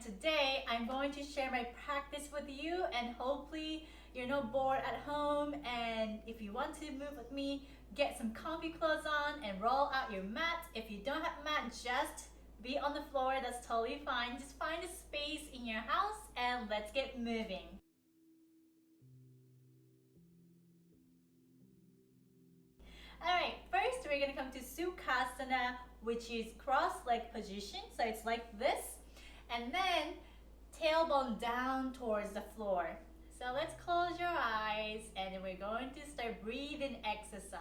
today I'm going to share my practice with you, and hopefully you're not bored at home, and if you want to move with me, get some comfy clothes on and roll out your mat. If you don't have a mat, just be on the floor, that's totally fine. Just find a space in your house and let's get moving. Alright, first we're gonna come to Sukhasana, which is cross-leg position. So it's like this. And then tailbone down towards the floor. So let's close your eyes and we're going to start breathing exercise.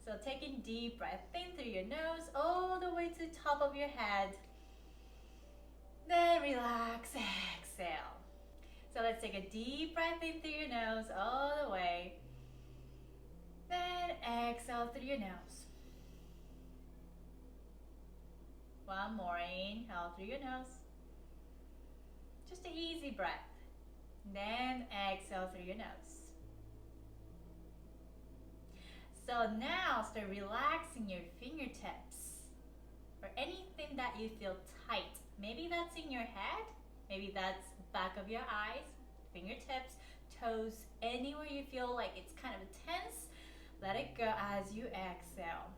So taking deep breath in through your nose all the way to the top of your head. Then relax, exhale. So let's take a deep breath in through your nose all the way. Then exhale through your nose. One more, inhale through your nose. Just an easy breath. Then exhale through your nose. So now start relaxing your fingertips or anything that you feel tight. Maybe that's in your head, maybe that's back of your eyes, fingertips, toes, anywhere you feel like it's kind of tense. Let it go as you exhale.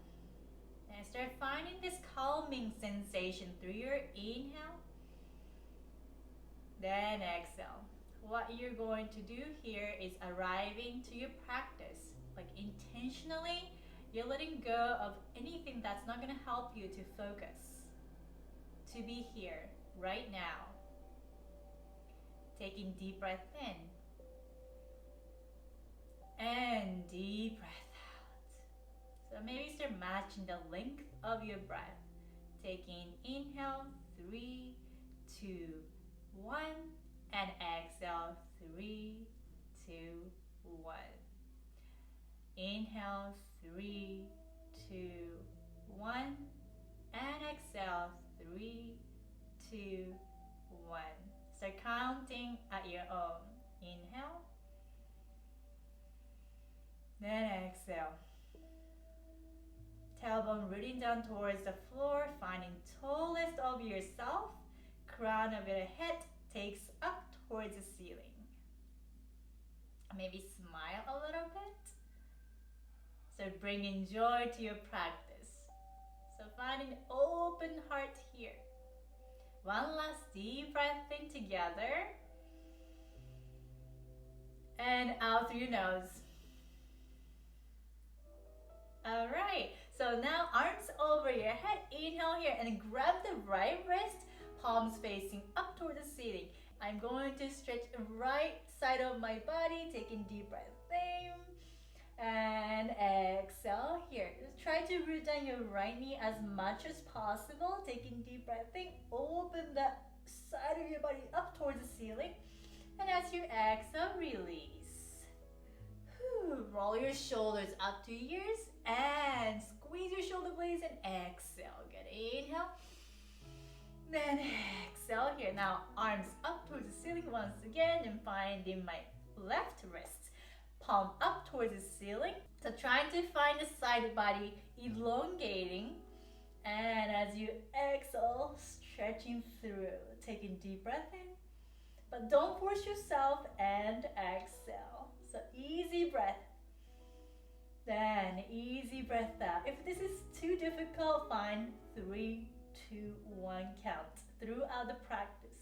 And start finding this calming sensation through your inhale. Then exhale. What you're going to do here is arriving to your practice. Like intentionally, you're letting go of anything that's not going to help you to focus. To be here, right now. Taking deep breath in. And deep breath out. So maybe start matching the length of your breath. Taking inhale, 3, 2, 1. And exhale, 3, 2, 1. Inhale, 3, 2, 1. And exhale, 3, 2, 1. Start counting at your own. Inhale. Then exhale. Tailbone rooting down towards the floor, finding tallest of yourself. Crown of your head takes up towards the ceiling. Maybe smile a little bit. So bringing joy to your practice. So finding open heart here. One last deep breath in together. And out through your nose. Alright, so now arms over your head. Inhale here and grab the right wrist. Palms facing up toward the ceiling. I'm going to stretch the right side of my body, taking deep breath in. And exhale here. Just try to root down your right knee as much as possible. Taking deep breath in. Open the side of your body up towards the ceiling. And as you exhale, release. Roll your shoulders up to your ears and squeeze your shoulder blades and exhale. Good. Inhale. Then exhale here. Now arms up towards the ceiling once again and finding my left wrist. Palm up towards the ceiling. So trying to find the side body elongating. And as you exhale, stretching through. Taking deep breath in. But don't force yourself and exhale. So easy breath. Then easy breath out. If this is too difficult, find 3, 2, 1 count throughout the practice.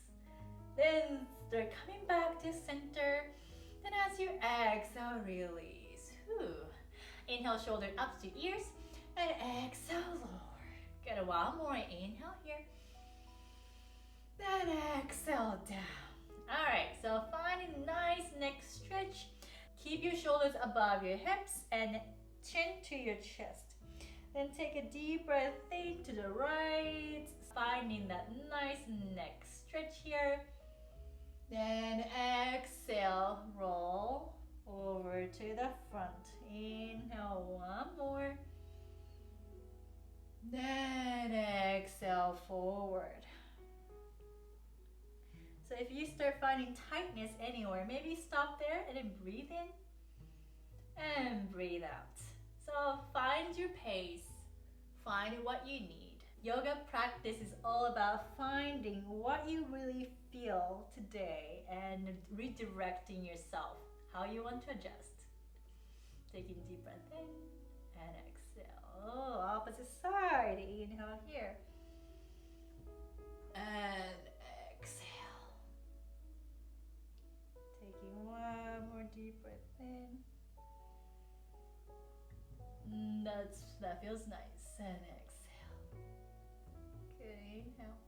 Then start coming back to center. Then as you exhale, release. Inhale, shoulder up to ears. And exhale, lower. Get one more inhale here. Then exhale down. Alright, so find a nice neck stretch. Keep your shoulders above your hips and chin to your chest. Then take a deep breath in to the right, finding that nice neck stretch here. Then exhale, roll over to the front. Inhale, one more. Then exhale, forward. So if you start finding tightness anywhere, maybe stop there and then breathe in and breathe out. So find your pace, find what you need. Yoga practice is all about finding what you really feel today and redirecting yourself, how you want to adjust. Taking a deep breath in and exhale. Oh, opposite side. Inhale here. And exhale. Taking one more deep breath in. That feels nice. And exhale. Good. Inhale.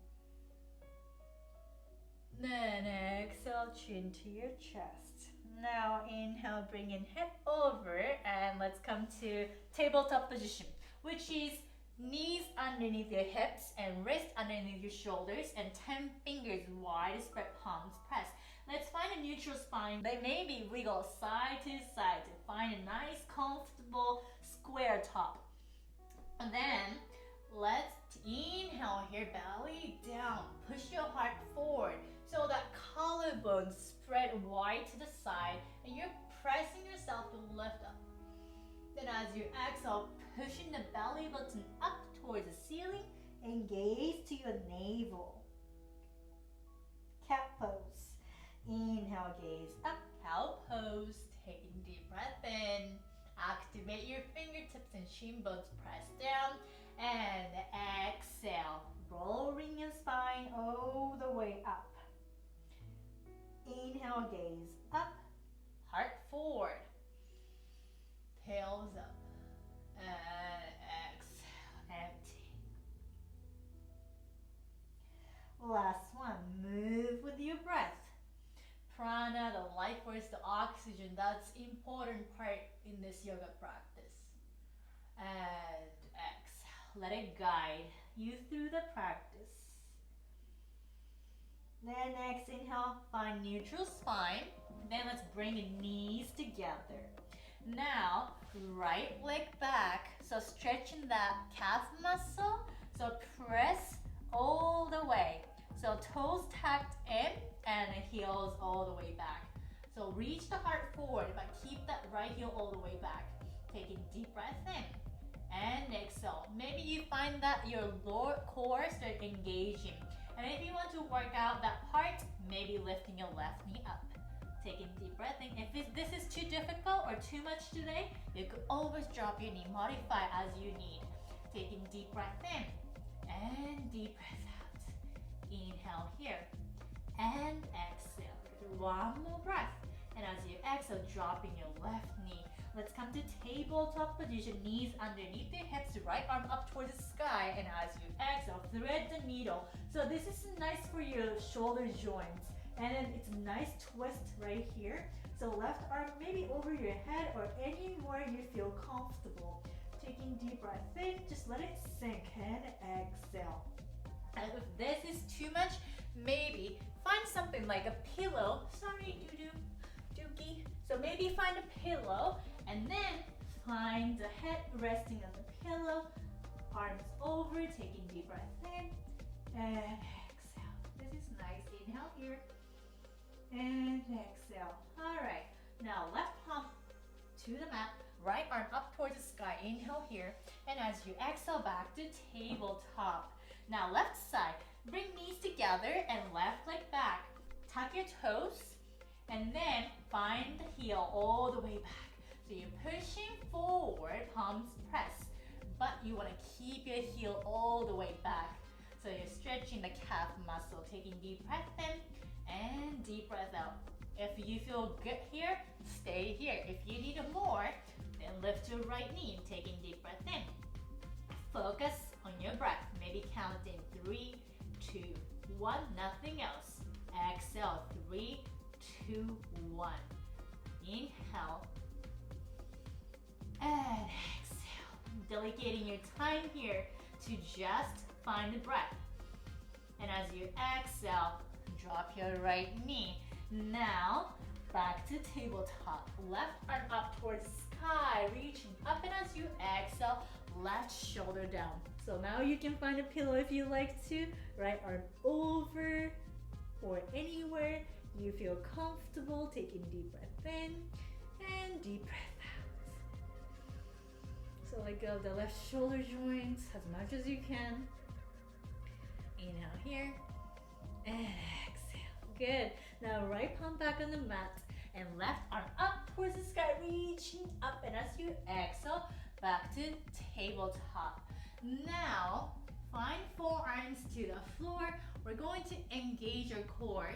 Then exhale, chin to your chest. Now inhale, bring in head over, and let's come to tabletop position, which is knees underneath your hips and wrist underneath your shoulders and 10 fingers wide spread, palms pressed. Let's find a neutral spine. Then maybe wiggle side to side to find a nice comfortable square top. And then let's inhale here, belly down, push your heart forward so that collarbone spread wide to the side and you're pressing yourself to lift up. Then as you exhale, pushing the belly button up towards the ceiling and gaze to your navel. Cat pose. Inhale, gaze up, cow pose. Taking deep breath in. Activate your fingertips and shin bones, press down. And exhale, lowering your spine all the way up. Inhale, gaze up, heart forward, tails up, and exhale, empty. Last one, move with your breath. Prana, the life force, the oxygen, that's important part in this yoga practice. And exhale, let it guide you through the practice. Then next inhale, find neutral spine. Then let's bring the knees together. Now, right leg back. So stretching that calf muscle. So press all the way. So toes tucked in and heels all the way back. So reach the heart forward, but keep that right heel all the way back. Taking deep breath in and exhale. Maybe you find that your lower core starts engaging. And if you want to work out that part, maybe lifting your left knee up. Taking deep breath in. If this is too difficult or too much today, you could always drop your knee, modify as you need. Taking deep breath in and deep breath out. Inhale here and exhale. One more breath. And as you exhale, dropping your left knee. Let's come to tabletop position, knees underneath your hips, right arm up towards the sky. And as you exhale, thread the needle. So this is nice for your shoulder joints. And then it's a nice twist right here. So left arm maybe over your head or anywhere you feel comfortable. Taking deep breath in, just let it sink and exhale. And if this is too much, maybe find something like a pillow. Sorry, dookie. So maybe find a pillow and then find the head resting on the pillow. Arms over, taking deep breath in and exhale. This is nice. Inhale here and exhale. All right. Now left palm to the mat, right arm up towards the sky. Inhale here. And as you exhale, back to tabletop. Now left side, bring knees together and left leg back. Tuck your toes and then find the heel all the way back. So you're pushing forward, palms pressed, but you want to keep your heel all the way back. So you're stretching the calf muscle, taking deep breath in and deep breath out. If you feel good here, stay here. If you need more, then lift your right knee, taking deep breath in. Focus on your breath. Maybe count in 3, 2, 1, nothing else. Exhale, 3, 2, 1. Inhale and exhale. Delegating your time here to just find the breath. And as you exhale, drop your right knee. Now, back to tabletop. Left arm up towards sky, reaching up, and as you exhale, left shoulder down. So now you can find a pillow if you like to. Right arm over or anywhere you feel comfortable. Taking deep breath in and deep breath out. So let go of the left shoulder joints as much as you can. Inhale here. And exhale. Good. Now right palm back on the mat. And left arm up towards the sky, reaching up. And as you exhale, back to tabletop. Now, find forearms to the floor. We're going to engage your core.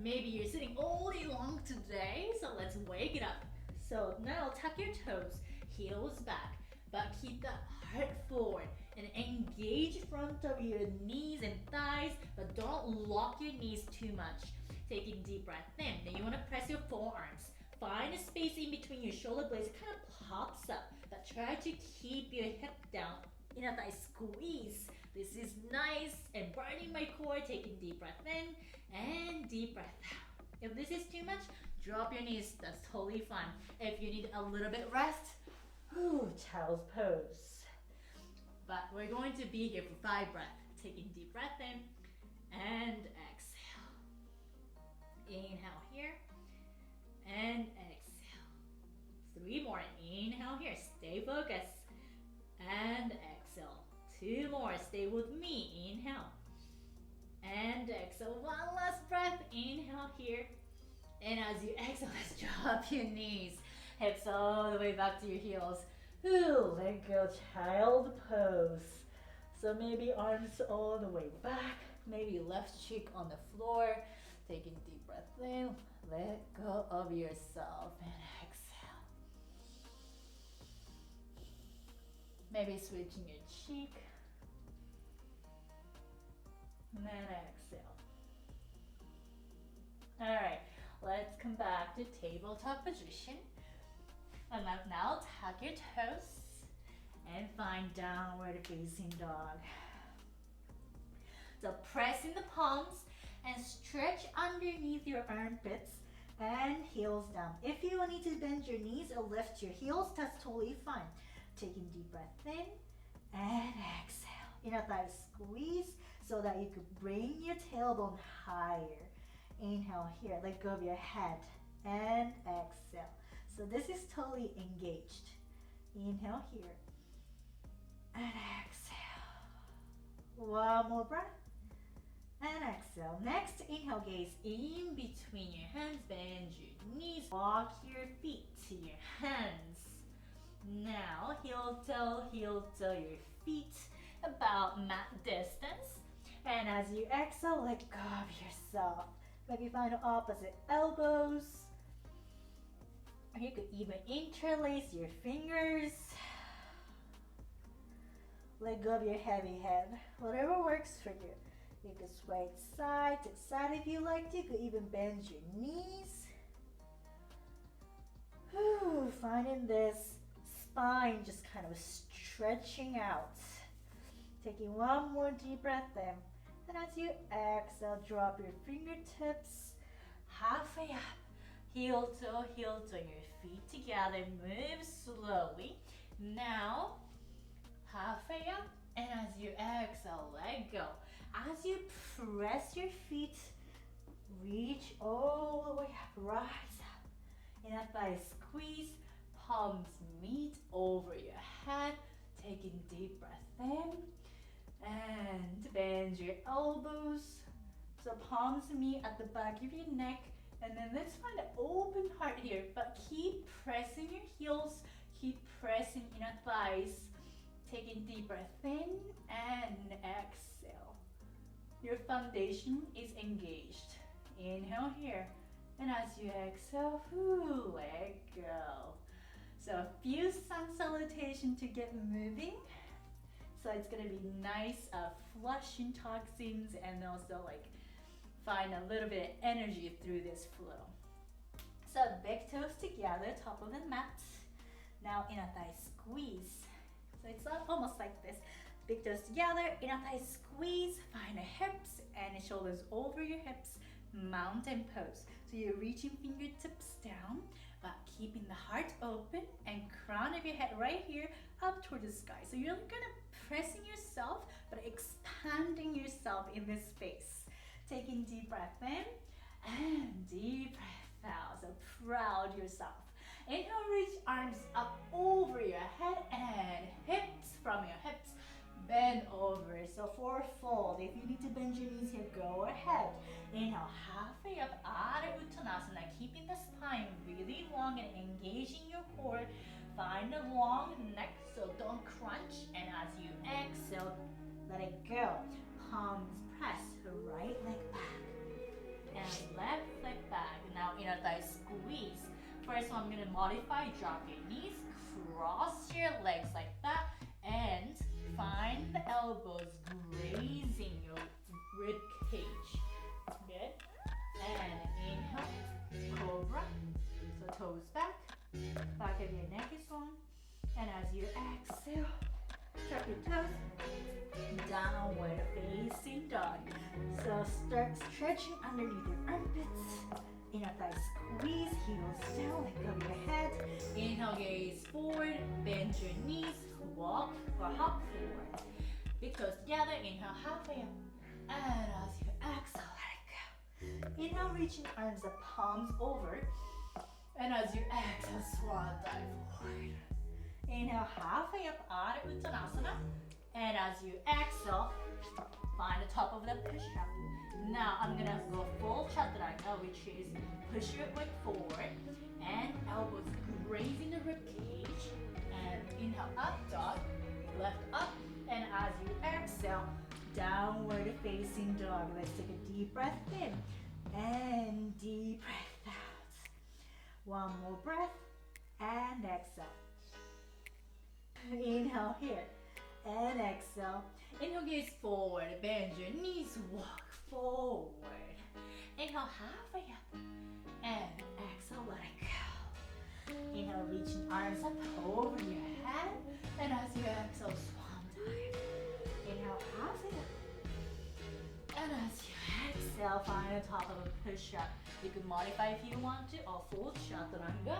Maybe you're sitting all day long today, so let's wake it up. So now tuck your toes, heels back, but keep the heart forward and engage front of your knees and thighs, but don't lock your knees too much. Taking deep breath in. Then you want to press your forearms. Find a space in between your shoulder blades. It kind of pops up, but try to keep your hip down. Inner thigh squeeze. This is nice and burning my core. Taking deep breath in and deep breath out. If this is too much, drop your knees. That's totally fine. If you need a little bit rest, child's pose. But we're going to be here for 5 breaths. Taking deep breath in and exhale. Inhale here and exhale. 3 more. Inhale here. Stay focused. And exhale. 2 more. Stay with me. Inhale. And exhale. 1 last breath. Inhale here. And as you exhale, let's drop your knees. Hips all the way back to your heels. Let go, child pose. So maybe arms all the way back. Maybe left cheek on the floor. Taking deep breath in. Let go of yourself and exhale. Maybe switching your cheek. And then exhale. Alright, let's come back to tabletop position. And now tuck your toes and find downward facing dog. So press in the palms and stretch underneath your armpits and heels down. If you need to bend your knees or lift your heels, that's totally fine. Taking deep breath in and exhale. Inner thigh squeeze so that you could bring your tailbone higher. Inhale here, let go of your head and exhale. So this is totally engaged. Inhale here and exhale. 1 more breath. And exhale. Next, inhale, gaze in between your hands. Bend your knees. Walk your feet to your hands. Now, heel toe, your feet about mat distance. And as you exhale, let go of yourself. Maybe find the opposite elbows. Or you could even interlace your fingers. Let go of your heavy head. Whatever works for you. You could sway side to side if you like to. You could even bend your knees. Finding this spine just kind of stretching out. Taking 1 more deep breath in. And as you exhale, drop your fingertips halfway up. Heel toe, your feet together. Move slowly. Now, halfway up. And as you exhale, let go. As you press your feet, reach all the way up, rise up. Inner thigh squeeze, palms meet over your head. Taking deep breath in. And bend your elbows. So palms meet at the back of your neck. And then let's find an open heart here. But keep pressing your heels. Keep pressing inner thighs. Taking deep breath in and exhale. Your foundation is engaged. Inhale here. And as you exhale, let go. So a few sun salutation to get moving. So it's gonna be nice, flushing toxins and also like find a little bit of energy through this flow. So big toes together, top of the mat. Now inner thigh squeeze. So it's almost like this. Big toes together, inner thigh squeeze, find the hips and the shoulders over your hips, mountain pose. So you're reaching fingertips down, but keeping the heart open and crown of your head right here up toward the sky. So you're gonna pressing yourself, but expanding yourself in this space. Taking deep breath in and deep breath out. So proud yourself. Inhale, reach arms up over your head and hips from your hips bend over. So for fold, if you need to bend your knees here, go ahead. Inhale, halfway up, Adho Uttanasana, keeping the spine really long and engaging your core. Find a long neck, so don't crunch. And as you exhale, let it go. Palms press, right leg back. And left leg back. Now inner thigh squeeze. First one, I'm going to modify, drop your knees, cross your legs like that, and find the elbows grazing your rib cage. Good. And inhale, cobra. So toes back, back of your neck is on. And as you exhale, tuck your toes, downward facing dog. So start stretching underneath your armpits. Inner thigh squeeze, heels down, let go of your head. Inhale, gaze forward, bend your knees, walk or hop forward. Big toes together, inhale, halfway up. And as you exhale, let it go. Inhale, reaching arms up, palms over. And as you exhale, swan dive forward. Inhale, halfway up, Adho Uttanasana. And as you exhale, find the top of the push-up. Now I'm gonna go full chaturanga, which is push your weight forward and elbows grazing the rib cage. And inhale, up dog, left up. And as you exhale, downward facing dog. Let's take a deep breath in and deep breath out. One more breath and exhale. Inhale here and exhale. Inhale, gaze forward, bend your knees, walk forward. Inhale, halfway up. And exhale, let it go. Inhale, reaching arms up over your head. And as you exhale, swan dive. Inhale, halfway up. And as you exhale, find the top of a push-up. You can modify if you want to, or full chaturanga.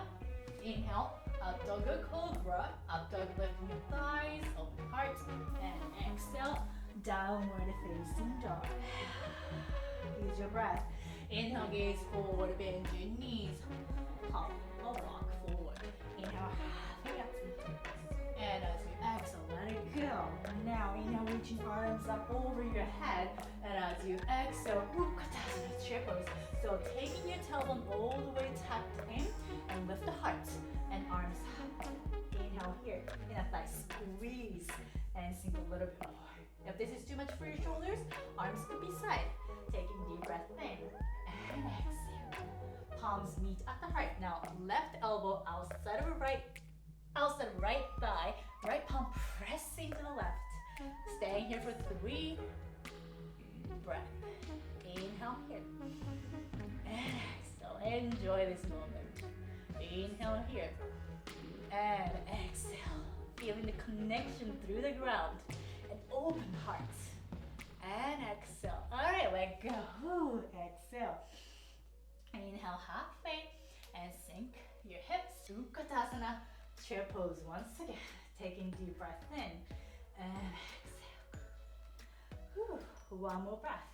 Inhale, up dog or cobra. Up dog, lifting your thighs, open heart. And exhale, downward facing dog. Use your breath. Inhale, gaze forward, bend your knees. Hop or walk forward. Inhale, halfway up. And as you exhale, let it go. Now, inhale, reaching arms up over your head. And as you exhale, Uttanasana triples. So taking your tailbone all the way tucked in and lift the heart and arms up. Inhale here, inner thigh squeeze and sink a little bit more. If this is too much for your shoulders, arms could be side. Taking deep breath in and exhale. Palms meet at the heart. Now left elbow outside of right thigh, right palm pressing to the left. Staying here for 3 breaths. Inhale here. And exhale. Enjoy this moment. Inhale here. And exhale. Feeling the connection through the ground. And open heart. And exhale. Alright, let go. Ooh, exhale. Inhale halfway. And sink your hips. Uttanasana. Chair pose once again. Taking deep breath in. And exhale. Whew. One more breath.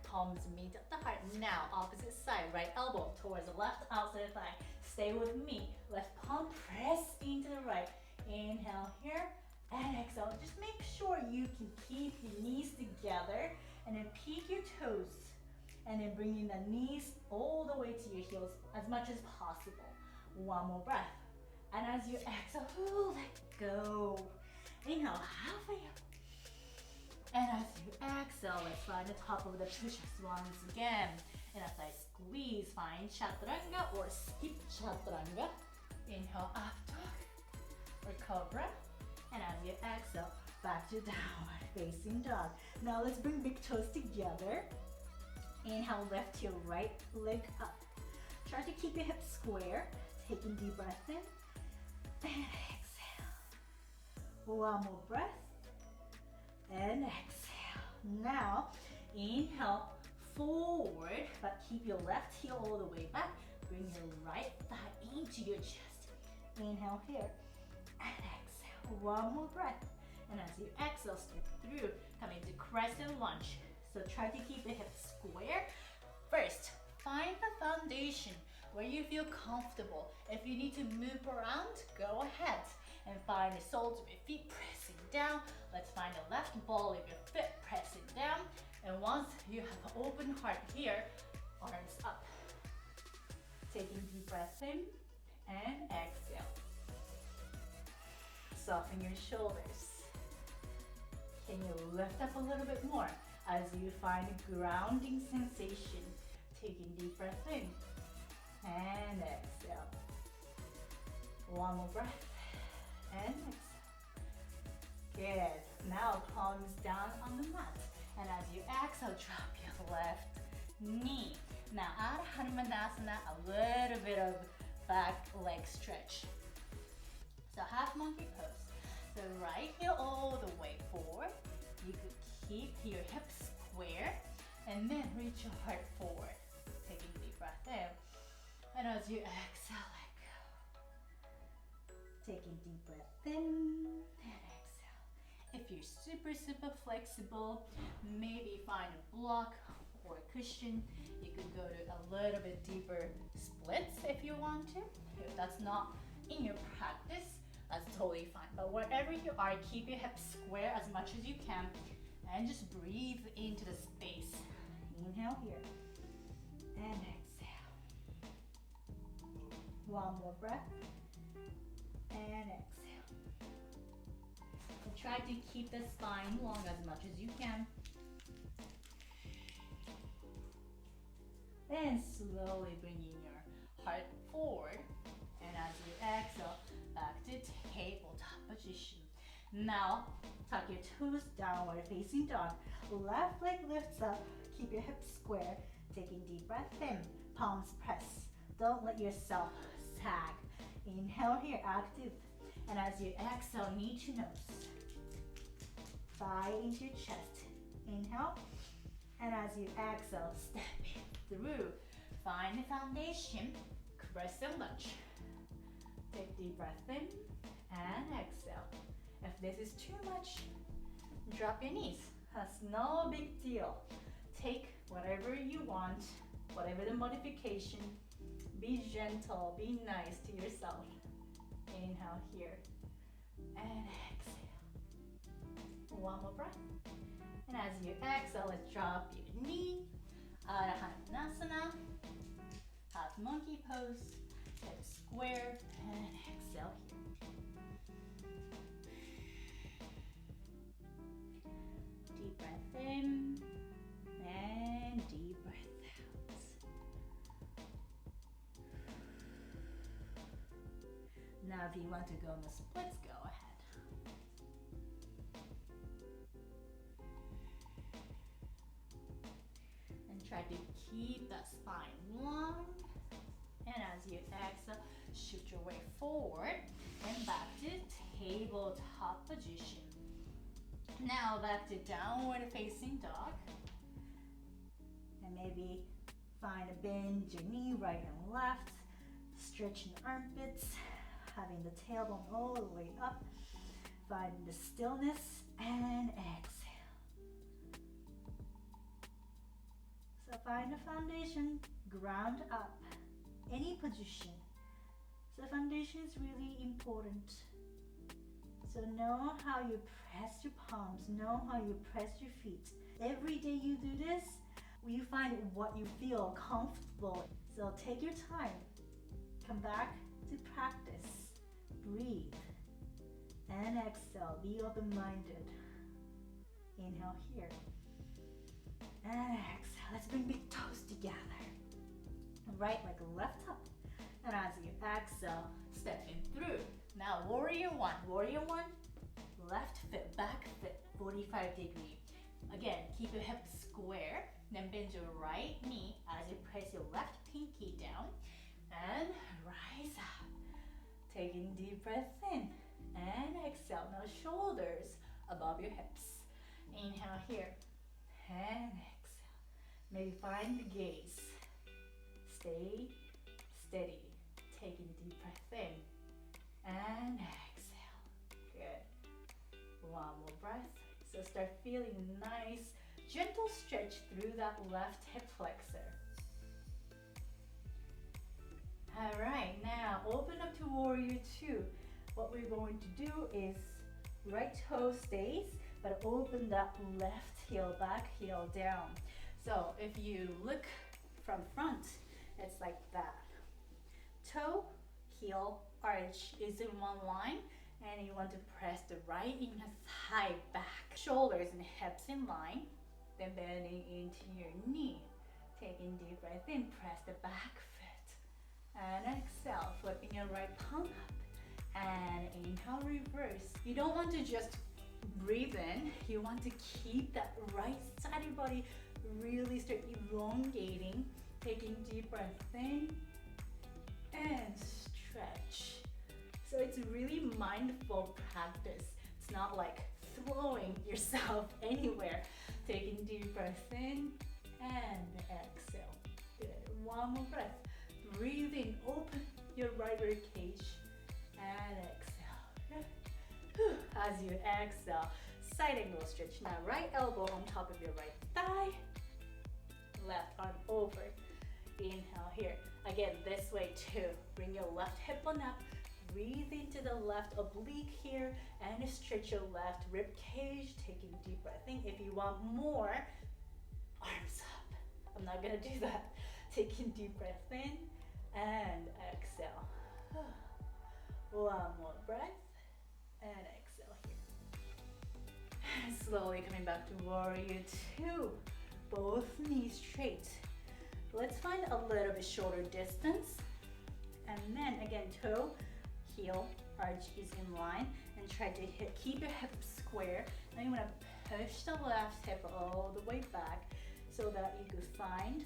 Palms meet at the heart. Now, opposite side. Right elbow towards the left outside thigh. Stay with me. Left palm press into the right. Inhale here. And exhale. Just make sure you can keep your knees together. And then peek your toes. And then bringing the knees all the way to your heels as much as possible. One more breath. And as you exhale, let go. Inhale, halfway up. And as you exhale, let's find the top of the push-ups once again. And as I squeeze, find chaturanga or skip chaturanga. Inhale, up dog or cobra. And as you exhale, back to downward facing dog. Now let's bring big toes together. Inhale, lift your right leg up. Try to keep your hips square. Taking deep breath in. And exhale. One more breath. And exhale. Now, inhale forward, but keep your left heel all the way back. Bring your right thigh into your chest. Inhale here. And exhale. One more breath. And as you exhale, step through. Come into crescent lunge. So try to keep the hips square. First, find the foundation where you feel comfortable. If you need to move around, go ahead and find the soles of your feet pressing down. Let's find the left ball of your foot, press it down. And once you have an open heart here, arms up. Taking deep breath in and exhale. Soften your shoulders. Can you lift up a little bit more as you find a grounding sensation? Taking deep breath in and exhale. One more breath and exhale. Good. Now palms down on the mat. And as you exhale, drop your left knee. Now out of Hanumanasana, a little bit of back leg stretch. So half monkey pose. So right heel all the way forward. You could keep your hips square and then reach your heart forward. Taking deep breath in. And as you exhale, let go. Taking deep breath in and exhale. If you're super flexible, maybe find a block or a cushion. You can go to a little bit deeper splits if you want to. If that's not in your practice, that's totally fine. But wherever you are, keep your hips square as much as you can and just breathe into the space. Inhale here and exhale. One more breath and exhale. And try to keep the spine long as much as you can. And slowly bringing your heart forward. And as you exhale, back to tabletop position. Now, tuck your toes downward facing dog. Left leg lifts up. Keep your hips square. Taking deep breath in. Palms press. Don't let yourself sag. Inhale here, active. And as you exhale, knee to nose. Thigh into your chest. Inhale. And as you exhale, step in through. Find the foundation. Crescent lunge. Take deep breath in and exhale. If this is too much, drop your knees. That's no big deal. Take whatever you want, whatever the modification. Be gentle, be nice to yourself. Inhale here and exhale. One more breath. And as you exhale, let's drop your knee. Adho Hanumanasana. Half monkey pose. Hips square and exhale here. Deep breath in and deep breath out. Now if you want to go in the splits, go ahead. And try to keep that spine long. And as you exhale, shoot your way forward and back to tabletop position. Now back to downward facing dog. And maybe find a bend your knee right and left. Stretching the armpits, having the tailbone all the way up. Find the stillness and exhale. So find the foundation, ground up. Any position. So foundation is really important. So know how you press your palms, know how you press your feet. Every day you do this, you find what you feel comfortable. So take your time. Come back to practice. Breathe. And exhale. Be open-minded. Inhale here. And exhale. Let's bring big toes together. Right leg left up. And as you exhale, step in through. Now warrior one. Warrior one, left foot, back foot, 45 degree. Again, keep your hips square. Then bend your right knee as you press your left pinky down. And rise up. Taking deep breath in. And exhale. Now shoulders above your hips. Inhale here. And exhale. Maybe find the gaze. Stay steady. Taking deep breath in and exhale. Good. One more breath. So start feeling nice, gentle stretch through that left hip flexor. All right, now open up to warrior two. What we're going to do is Right toe stays, but open that left heel back, heel down. So if you look from front, it's like that. Toe, heel, arch is in one line, and you want to press the right inner thigh back. Shoulders and hips in line, then bending into your knee. Taking deep breath in, press the back foot. And exhale, flipping your right palm up. And inhale, reverse. You don't want to just breathe in. You want to keep that right side of your body really start elongating. Taking deep breath in and stretch. So it's really mindful practice. It's not like throwing yourself anywhere. Taking deep breath in and exhale. Good. One more breath. Breathe in, open your right rib cage and exhale. Good. As you exhale, side angle stretch. Now right elbow on top of your right thigh. Left arm over. Inhale here. Again, this way too. Bring your left hip on up. Breathe into the left oblique here and stretch your left rib cage. Taking deep breath in. If you want more, arms up. I'm not gonna do that. Taking deep breath in and exhale. One more breath and exhale here. And slowly coming back to warrior two. Both knees straight. Let's find a little bit shorter distance. And then again, toe, heel, arch is in line. And try to keep your hips square. Now you want to push the left hip all the way back so that you could find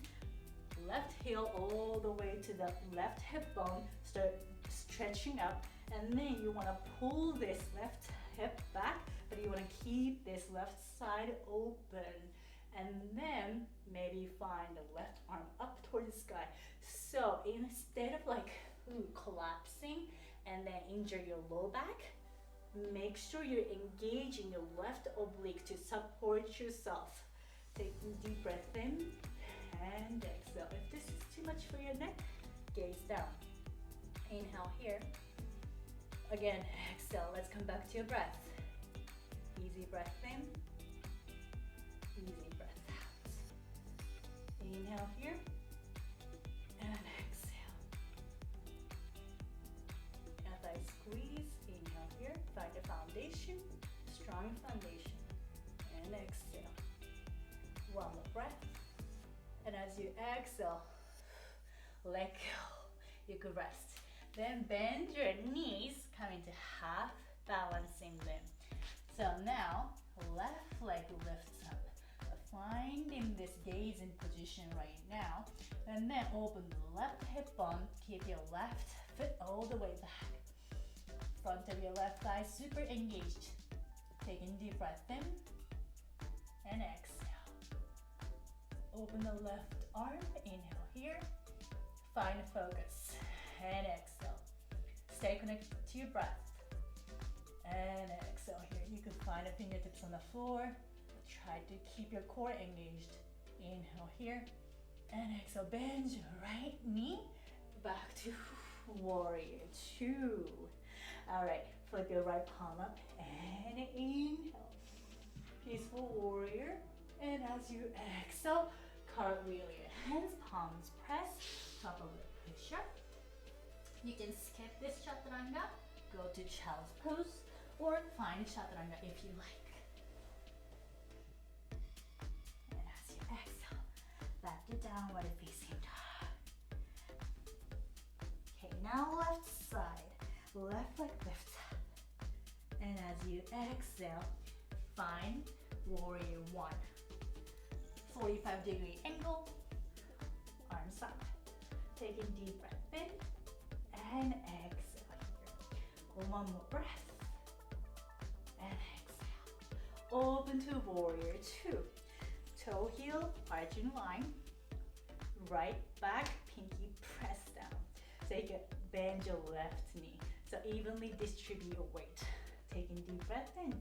left heel all the way to the left hip bone. Start stretching up. And then you want to pull this left hip back, but you want to keep this left side open. And then maybe find the left arm up toward the sky. So instead of like collapsing and then injure your low back, make sure you're engaging your left oblique to support yourself. Taking deep breath in and exhale. If this is too much for your neck, gaze down. Inhale here. Again, exhale. Let's come back to your breath. Easy breath in. Easy breath out. Inhale here and exhale. As I squeeze, inhale here, find a foundation, strong foundation, and exhale. One more breath. And as you exhale, let go. You could rest. Then bend your knees, come into half balancing them. So now, left leg lifts up. Finding this gazing position right now. And then open the left hip bone. Keep your left foot all the way back. Front of your left thigh super engaged. Taking deep breath in and exhale. Open the left arm. Inhale here. Find focus. And exhale. Stay connected to your breath. And exhale here. You can find the fingertips on the floor. Try to keep your core engaged. Inhale here. And exhale. Bend your right knee. Back to warrior two. Alright. Flip your right palm up. And inhale. Peaceful warrior. And as you exhale, cartwheel your hands. Palms press. Top of the push-up. You can skip this chaturanga, go to child's pose, or find chaturanga if you like. And as you exhale, back to downward facing dog. Okay, now left side, left leg lifts up. And as you exhale, find warrior one. 45-degree angle, arms up. Taking deep breath in. And exhale here. One more breath. And exhale. Open to warrior two. Toe heel, arch in line. Right back, pinky press down. So you can bend your left knee. So evenly distribute your weight. Taking deep breath in.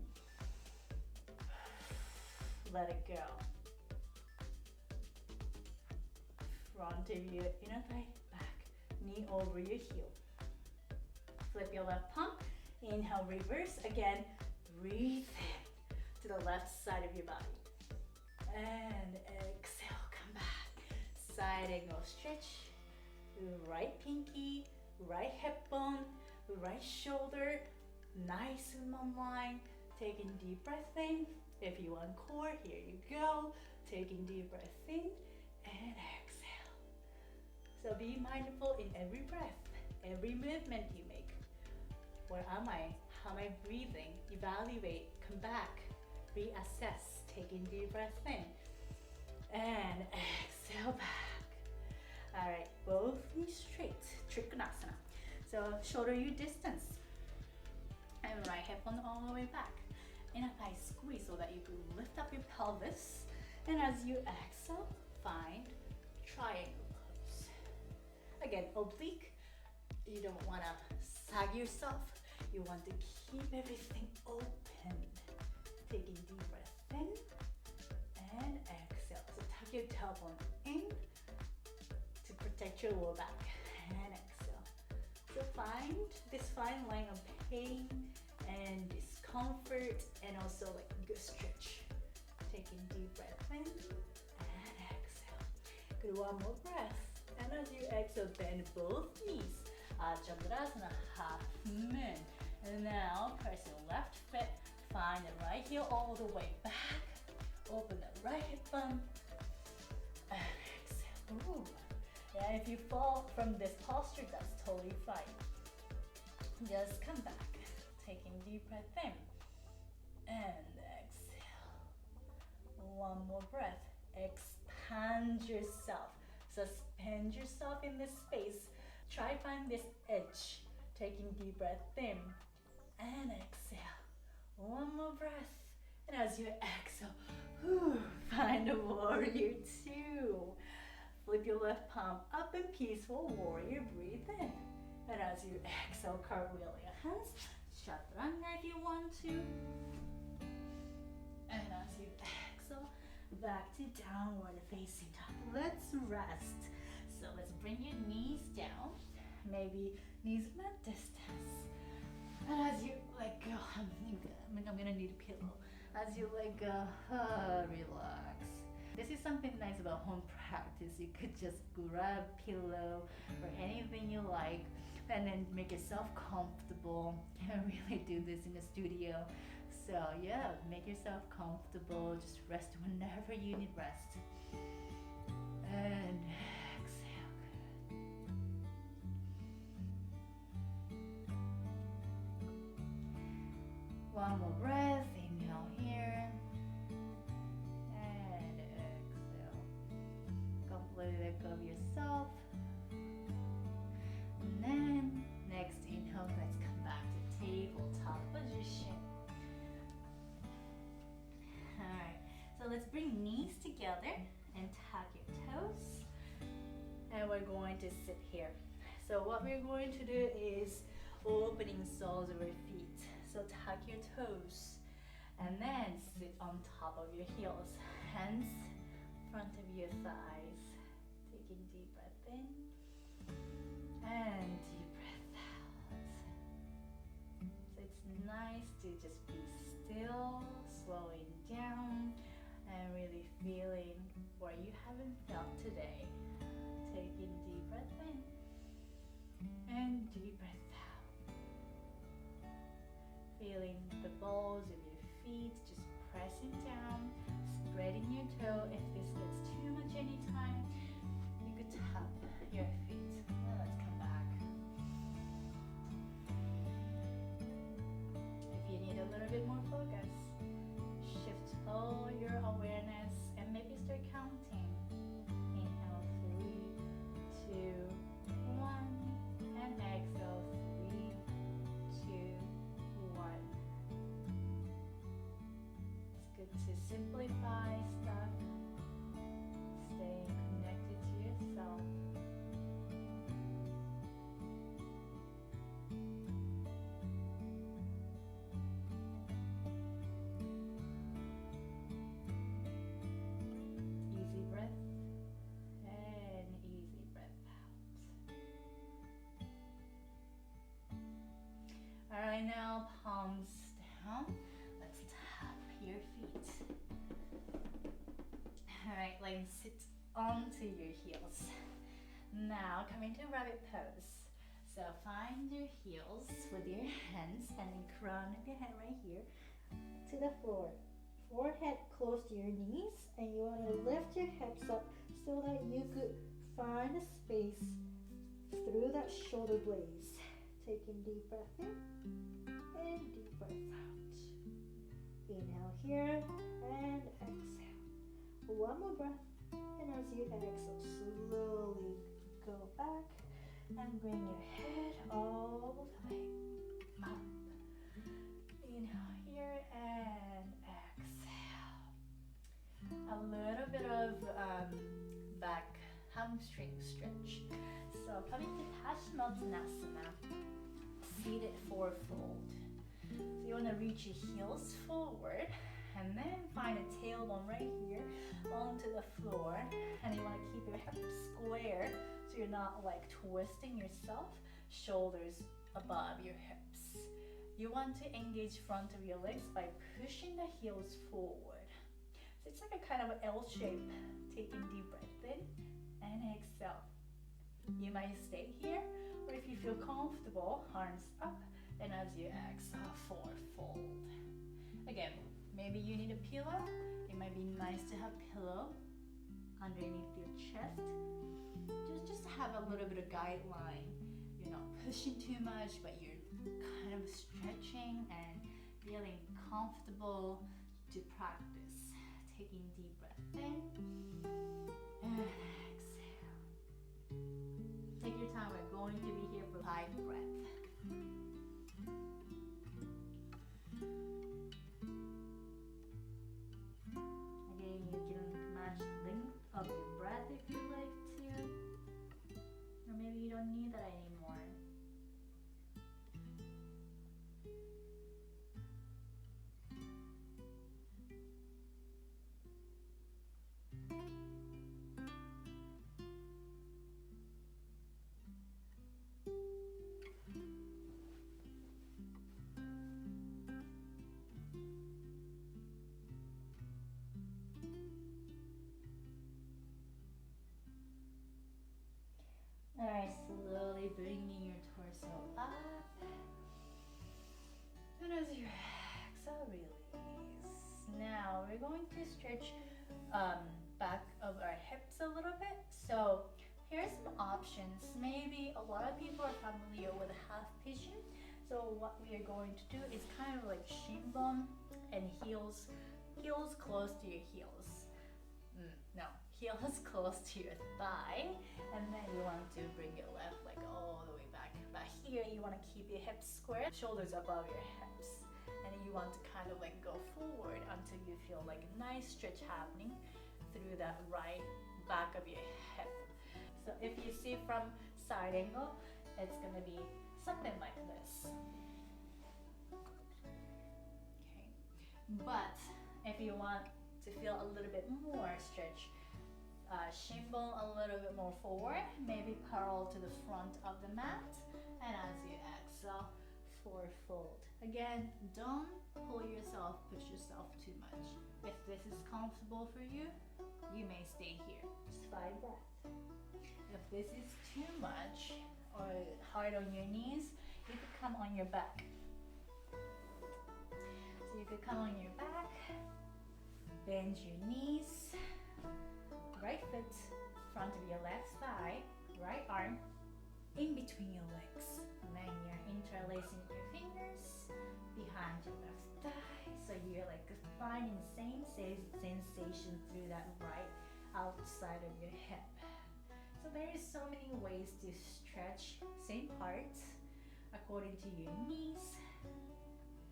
Let it go. Front of your inner thigh, back. Knee over your heel. Flip your left palm. Inhale, reverse. Again, breathe in to the left side of your body. And exhale, come back. Side angle stretch. Right pinky, right hip bone, right shoulder. Nice in one line. Taking deep breath in. If you want core, here you go. Taking deep breath in and exhale. So be mindful in every breath, every movement you make. Where am I? How am I breathing? Evaluate, come back, reassess. Taking deep breath in and exhale back. All right, both knees straight, Trikonasana. So shoulder you distance and right hip on all the way back. Inner thigh squeeze so that you can lift up your pelvis. And as you exhale, find triangle pose. Again, oblique. You don't want to sag yourself. You want to keep everything open. Taking deep breath in and exhale. So tuck your tailbone in to protect your lower back and exhale. So find this fine line of pain and discomfort and also like good stretch. Taking deep breath in and exhale. Good, one more breath. And as you exhale, bend both knees. Chandrasana, half moon. And now press your left foot. Find the right heel all the way back. Open the right hip bone. And exhale. Ooh. Yeah, if you fall from this posture, that's totally fine. Just come back. Taking deep breath in. And exhale. One more breath. Expand yourself. Suspend yourself in this space. Try find this edge. Taking deep breath in. And exhale. One more breath. And as you exhale, find a warrior two. Flip your left palm up in peaceful warrior. Breathe in. And as you exhale, cartwheel your hands. Chaturanga if you want to. And as you exhale, back to downward facing dog. Let's rest. So let's bring your knees down. Maybe knees mat distance. And as you let go, I'm gonna need a pillow. As you let go, relax. This is something nice about home practice. You could just grab a pillow or anything you like and then make yourself comfortable. Can't really do this in the studio. So yeah, make yourself comfortable. Just rest whenever you need rest. And exhale. Good. One more breath. Inhale here. And exhale. Completely let go of yourself. And then next inhale, let's come back to tabletop position. Alright, so let's bring knees together and tuck your toes. And we're going to sit here. So what we're going to do is opening soles of your feet. So tuck your toes and then sit on top of your heels. Hands front of your thighs. Taking deep breath in and deep breath out. So it's nice to just be still, slowing down and really feeling what you haven't felt today. Taking deep breath in and deep breath out. Feeling the balls of your feet just pressing down, spreading your toe. If this gets too much anytime, you could tap your feet. Now let's come back. If you need a little bit more focus, shift all your awareness and maybe start counting. Inhale 3, 2, 1, and exhale 3, 2, 1. It's good to simplify stuff, staying connected to yourself. Easy breath and easy breath out. Alright, now palms down. Alright, like sit onto your heels. Now come into rabbit pose. So find your heels with your hands and then crown of your head right here to the floor. Forehead close to your knees, and you want to lift your hips up so that you could find a space through that shoulder blades. Taking deep breath in and deep breath out. Inhale here and exhale. One more breath, and as you exhale, slowly go back and bring your head all the way up. Inhale here and exhale. A little bit of back hamstring stretch. So coming to Paschimottanasana, seated fourfold. So you want to reach your heels forward and then find a tailbone right here onto the floor, and you want to keep your hips square so you're not like twisting yourself, shoulders above your hips. You want to engage front of your legs by pushing the heels forward. So it's like a kind of L shape. Taking deep breath in and exhale. You might stay here, or if you feel comfortable, arms up, and as you exhale, fourfold. Again, maybe you need a pillow. It might be nice to have a pillow underneath your chest. Just to have a little bit of guideline. You're not pushing too much, but you're kind of stretching and feeling comfortable to practice. Taking deep breath in and exhale. Take your time. We're going to be here for 5 breaths. Again, you can match the length of your breath if you like to. Or maybe you don't need that anymore. Alright, slowly bringing your torso up. And as you exhale, release. Now we're going to stretch back of our hips a little bit. So here's some options. Maybe a lot of people are familiar with half pigeon. So what we are going to do is kind of like shin bone and heels close to your heels. No, heels close to your thigh, and then you want to bring your left leg all the way back. But here you want to keep your hips square, shoulders above your hips, and then you want to kind of like go forward until you feel like a nice stretch happening through that right back of your hip. So if you see from side angle, it's gonna be something like this. Okay, but if you want to feel a little bit more stretch, shin bone a little bit more forward, maybe parallel to the front of the mat, and as you exhale, fourfold. Again, don't push yourself too much. If this is comfortable for you, you may stay here. Just 5 breaths. If this is too much or hard on your knees, you could come on your back. So you could come on your back, bend your knees, right foot, front of your left thigh, right arm, in between your legs. And then you're interlacing your fingers behind your left thigh. So you're like finding the same sensation through that right outside of your hip. So there is so many ways to stretch same part according to your needs.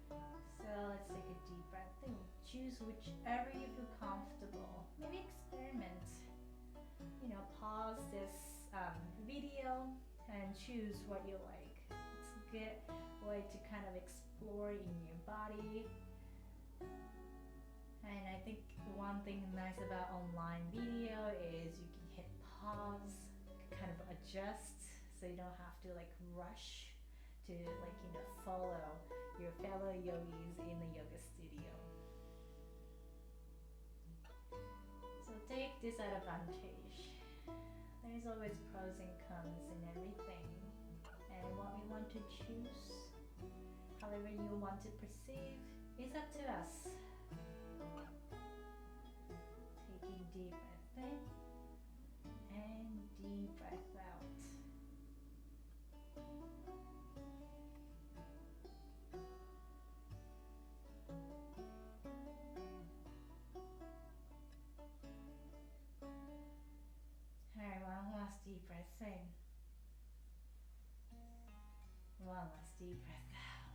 So let's take a deep breath in. Choose whichever you feel comfortable. Maybe experiment. Pause this video and choose what you like. It's a good way to kind of explore in your body. And I think one thing nice about online video is you can hit pause, kind of adjust, so you don't have to like rush to follow your fellow yogis in the yoga studio. So So take this advantage. There's always pros and cons in everything. And what we want to choose, however you want to perceive, is up to us. Taking deep breath in and deep breath out. Alright, one last deep breath in. One last deep breath out.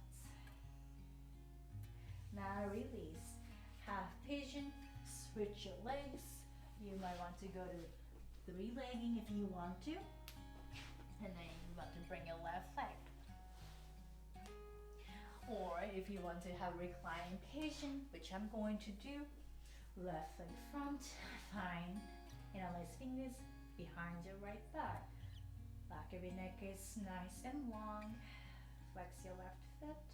Now release. Half pigeon, switch your legs. You might want to go to three-legging if you want to. And then you want to bring your left leg. Or if you want to have reclining pigeon, which I'm going to do, left leg front, fine. Interlace fingers behind your right thigh. Back of your neck is nice and long. Flex your left foot.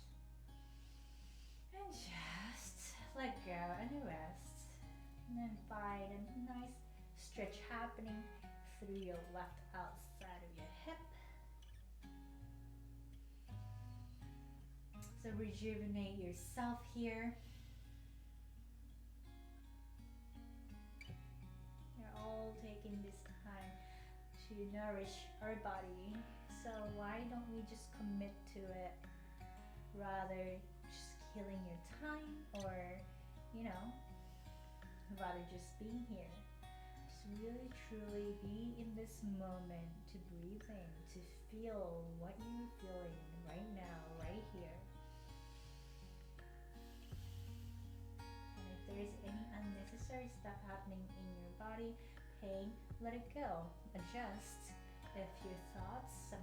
And just let go and rest. And then find a nice stretch happening through your left outside of your hip. So rejuvenate yourself here. We're all taking this time to nourish our body. So why don't we just commit to it rather just killing your time, or rather just being here. Just really truly be in this moment, to breathe in, to feel what you're feeling right now, right here. And if there's any unnecessary stuff happening in your body, pain, let it go. Adjust. If your thoughts, some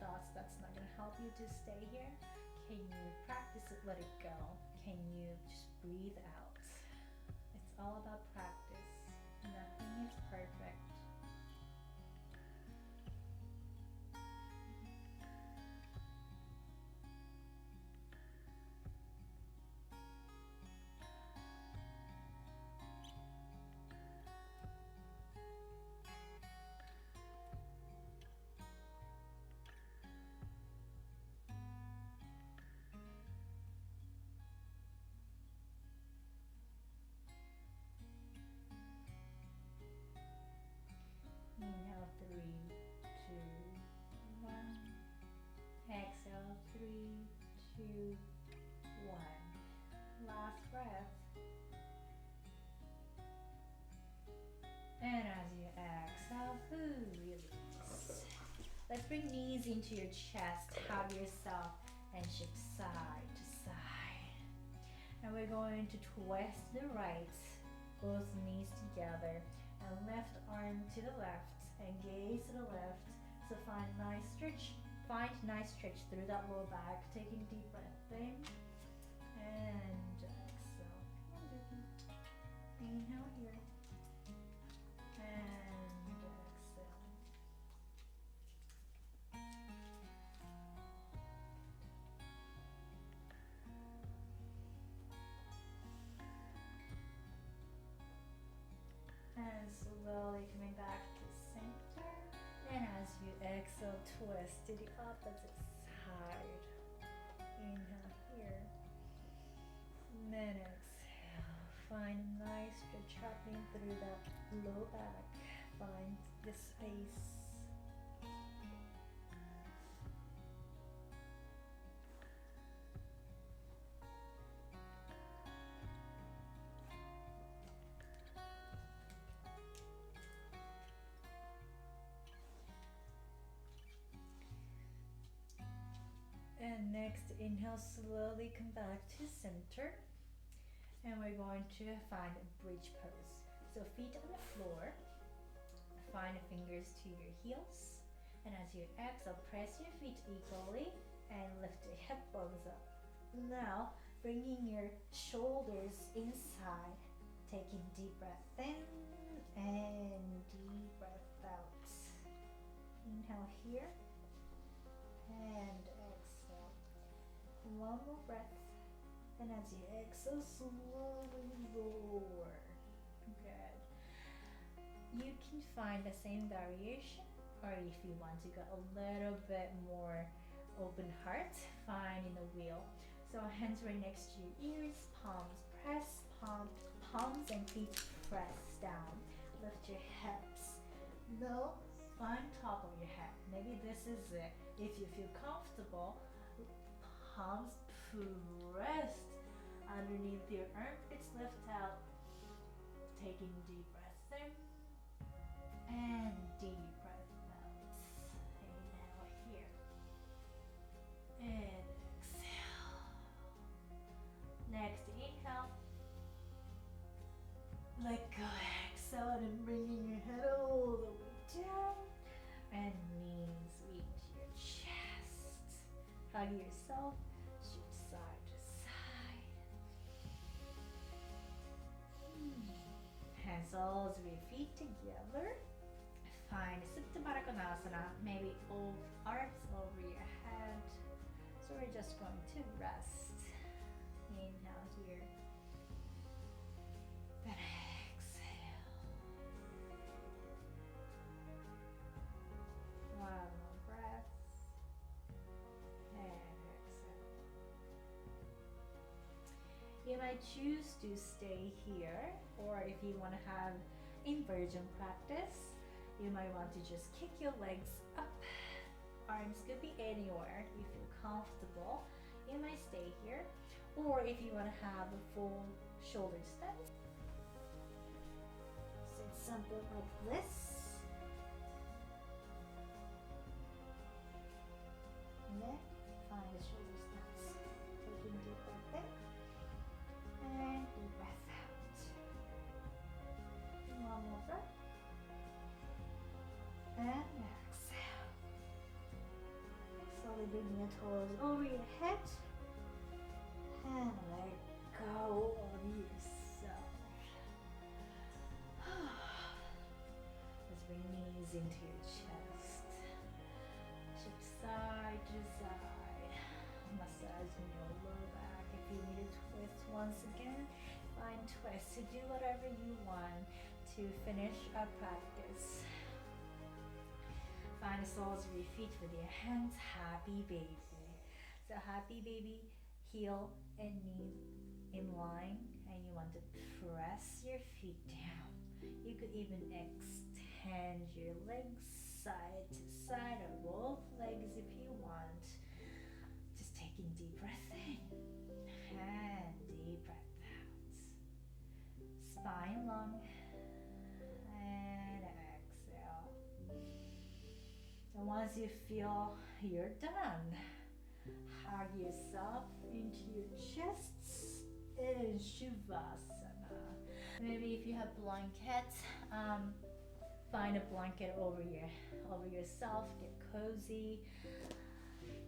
thoughts that's not gonna help you to stay here, can you practice it, let it go? Can you just breathe out? It's all about practice. Nothing is perfect. Inhale 3, 2, 1. Exhale 3, 2, 1. Last breath. And as you exhale, release. Let's bring knees into your chest, hug yourself, and shift side to side. And we're going to twist the right, both knees together, and left arm to the left, and gaze to the left. So find nice stretch through that lower back, taking deep breath in, and exhale. Inhale here, and exhale. And slowly coming back to center. And as you exhale, twist to the opposite side. Inhale here. And then exhale. Find a nice stretch happening through that low back. Find the space. And next, inhale, slowly come back to center. And we're going to find a bridge pose. So feet on the floor. Find the fingers to your heels. And as you exhale, press your feet equally and lift your hip bones up. Now, bringing your shoulders inside. Taking deep breath in and deep breath out. Inhale here. And exhale. One more breath. And as you exhale, slowly lower. Good. You can find the same variation, or if you want to go a little bit more open heart, find in the wheel. So hands right next to your ears, palms press, palms and feet press down. Lift your hips. No, find top of your head. Maybe this is it. If you feel comfortable, palms pressed underneath your armpits, lift out. Taking deep breaths in and deep breath out. Inhale here and exhale. Next inhale. Let go, exhale, and bringing your head all the way down and knees reach your chest. Hug yourself, shoot side to side. Hands all of your feet together. Find Supta Baddha Konasana, maybe arms over your head. So we're just going to rest. Inhale here. Then exhale. One more breath. And exhale. You might choose to stay here, or if you want to have inversion practice, you might want to just kick your legs up. Arms could be anywhere you feel comfortable. You might stay here, or if you want to have a full shoulder stance, sit something like this. And then find the shoulder stance. Taking deep breath in and deep breath out. One more breath. And exhale. Slowly bring your toes over your head and let go of yourself. Let's bring knees into your chest. Shift side to side. Massaging your lower back. If you need to twist once again, find twist. So do whatever you want to finish our practice. Find the soles of your feet with your hands. Happy baby. So happy baby, heel and knee in line, and you want to press your feet down. You could even extend your legs side to side, or both legs if you want. Just taking deep breath in and deep breath out. Spine long and exhale. And once you feel you're done, hug yourself into your chest in Shavasana. Maybe if you have blanket, find a blanket over yourself, get cozy.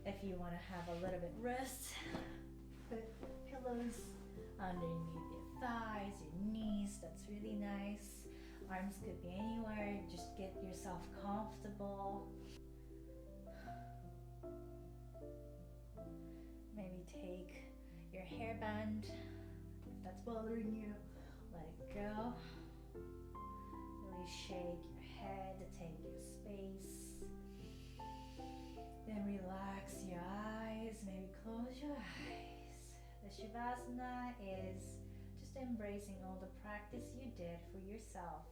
If you want to have a little bit rest, put pillows underneath your thighs, your knees. That's really nice. Arms could be anywhere. Just get yourself comfortable. Maybe take your hairband, if that's bothering you, let it go. Really shake your head to take your space. Then relax your eyes, maybe close your eyes. The Shavasana is just embracing all the practice you did for yourself.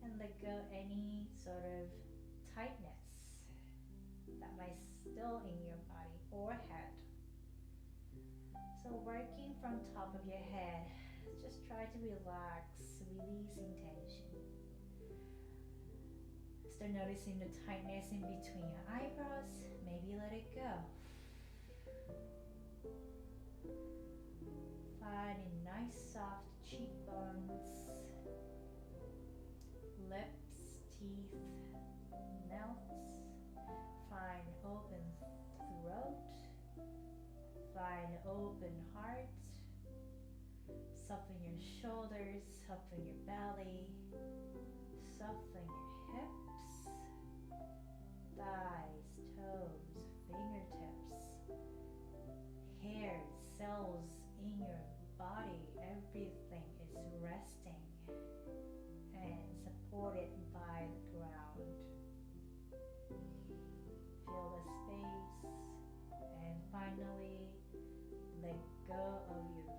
And let go any sort of tightness that might still in your body or head. So working from top of your head, just try to relax, releasing tension. Start noticing the tightness in between your eyebrows. Maybe let it go. Finding nice soft cheekbones, lips, teeth, mouths. Find open throat. Find open heart. Soften your shoulders, soften your belly, soften your hips, thighs, toes, fingertips, hair, cells in your body, everything is resting. And finally let go of your breath.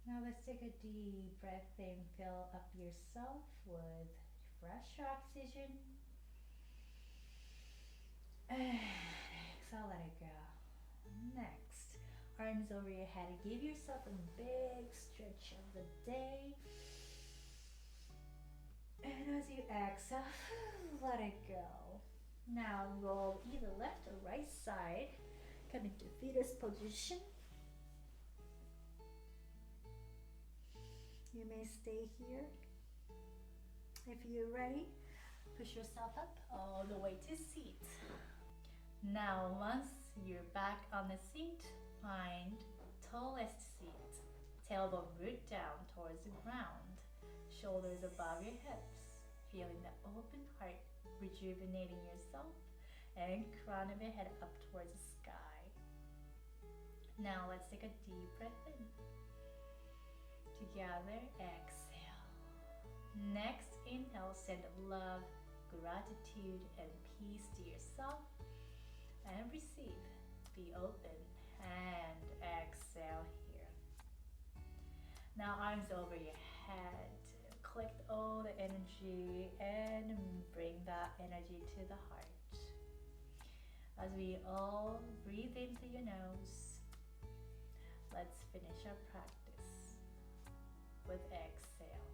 Now let's take a deep breath in, fill up yourself with fresh oxygen. And exhale, let it go. Next, arms over your head. Give yourself a big stretch of the day. And as you exhale, let it go. Now roll either left or right side. Come into fetus position. You may stay here. If you're ready, push yourself up all the way to seat. Now, once you're back on the seat, find tallest seat. Tailbone root down towards the ground. Shoulders above your hips. Feeling the open heart, rejuvenating yourself. And crown of your head up towards the sky. Now, let's take a deep breath in. Together, exhale. Next, inhale, send love, gratitude, and peace to yourself. And receive. Be open. And exhale here. Now, arms over your head. Collect all the energy and bring that energy to the heart. As we all breathe into your nose, let's finish our practice with exhale.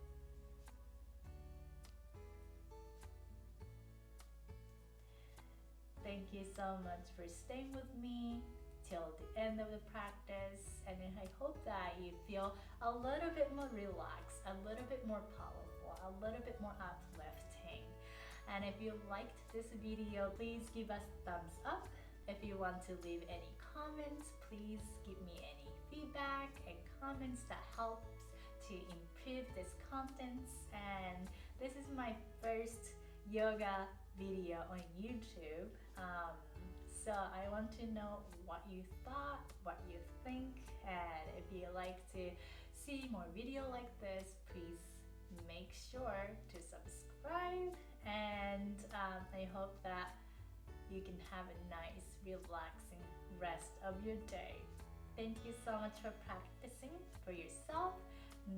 Thank you so much for staying with me till the end of the practice, and I hope that you feel a little bit more relaxed, a little bit more powerful, a little bit more uplifting. And if you liked this video, please give us a thumbs up. If you want to leave any comments, please give me any feedback and comments that helps to improve this contents. And this is my first yoga video on YouTube, so I want to know what you thought, what you think, and if you like to see more video like this, please make sure to subscribe. And I hope that you can have a nice relaxing rest of your day. Thank you so much for practicing for yourself.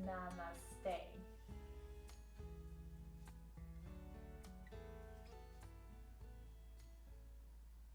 Namaste.